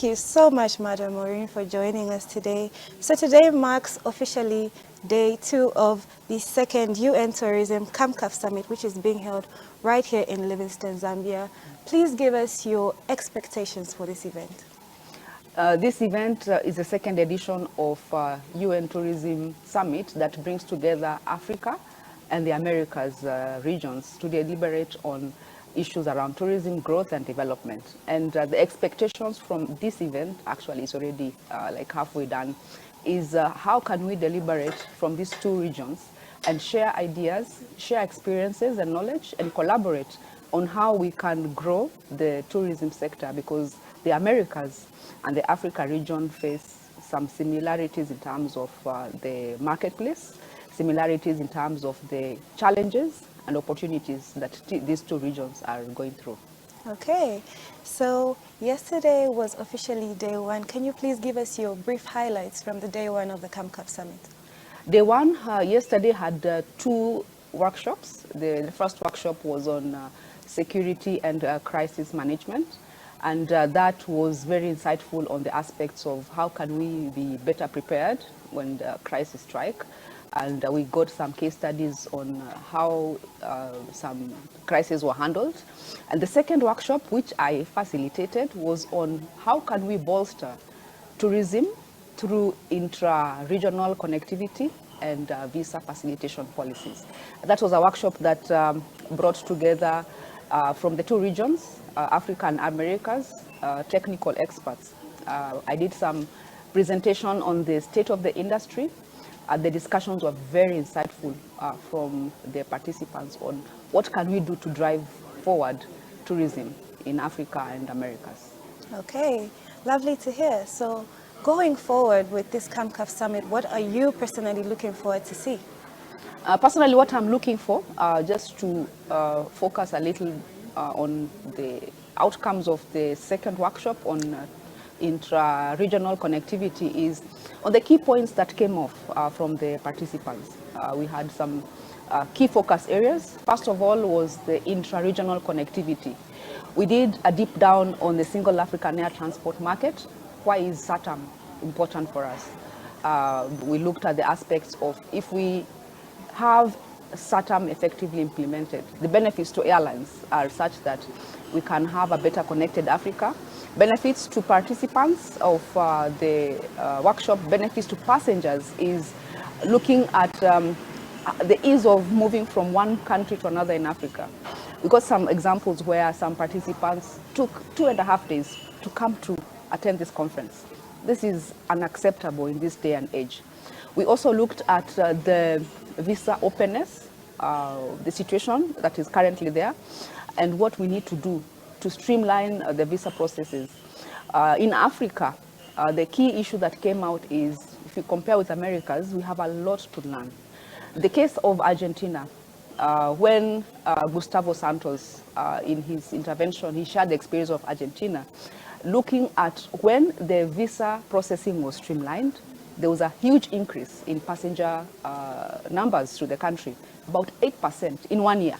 you so much, Madam Maureen, for joining us today. So today marks officially day 2 of the second UN Tourism CAMCAF Summit, which is being held right here in Livingstone, Zambia. Please give us your expectations for this event. This event is the second edition of UN Tourism Summit that brings together Africa and the Americas regions to deliberate on issues around tourism growth and development. And the expectations from this event, actually is already like halfway done, is how can we deliberate from these two regions and share ideas, share experiences and knowledge, and collaborate on how we can grow the tourism sector, because the Americas and the Africa region face some similarities in terms of the marketplace, similarities in terms of the challenges and opportunities that these two regions are going through. Okay, so yesterday was officially day 1. Can you please give us your brief highlights from the day 1 of the CAMCAF Summit? Day 1 yesterday had 2 workshops. The first workshop was on security and crisis management, and that was very insightful on the aspects of how can we be better prepared when the crisis strike. And we got some case studies on how some crises were handled. And the second workshop, which I facilitated, was on how can we bolster tourism through intra-regional connectivity and visa facilitation policies. That was a workshop that brought together from the two regions, Africa and Americas, technical experts. I did some presentation on the state of the industry. The discussions were very insightful from the participants on what can we do to drive forward tourism in Africa and Americas. Okay, lovely to hear. So going forward with this CAMCAF Summit, what are you personally looking forward to see? Personally, what I'm looking for, just to focus a little on the outcomes of the second workshop on intra-regional connectivity, is on the key points that came off from the participants. We had some key focus areas. First of all was the intra-regional connectivity. We did a deep down on the single African air transport market. Why is SATAM important for us? We looked at the aspects of if we have SATAM effectively implemented, the benefits to airlines are such that we can have a better connected Africa. Benefits to participants of the workshop, benefits to passengers, is looking at the ease of moving from one country to another in Africa. We got some examples where some participants took 2.5 days to come to attend this conference. This is unacceptable in this day and age. We also looked at the visa openness, the situation that is currently there, and what we need to do to streamline the visa processes. In Africa, the key issue that came out is, if you compare with Americas, we have a lot to learn. The case of Argentina, when Gustavo Santos, in his intervention, he shared the experience of Argentina, looking at when the visa processing was streamlined, there was a huge increase in passenger numbers to the country, about 8% in 1 year.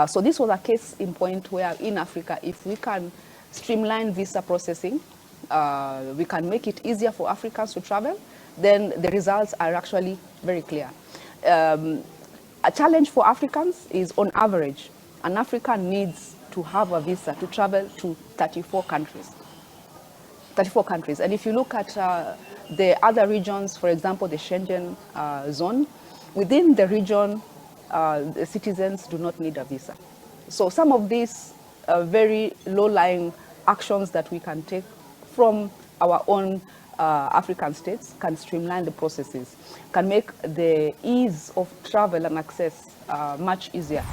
So this was a case in point where in Africa, if we can streamline visa processing, we can make it easier for Africans to travel, then the results are actually very clear. A challenge for Africans is, on average, an African needs to have a visa to travel to 34 countries. 34 countries. And if you look at the other regions, for example, the Schengen zone, within the region, the citizens do not need a visa. So some of these very low-lying actions that we can take from our own African states can streamline the processes, can make the ease of travel and access much easier.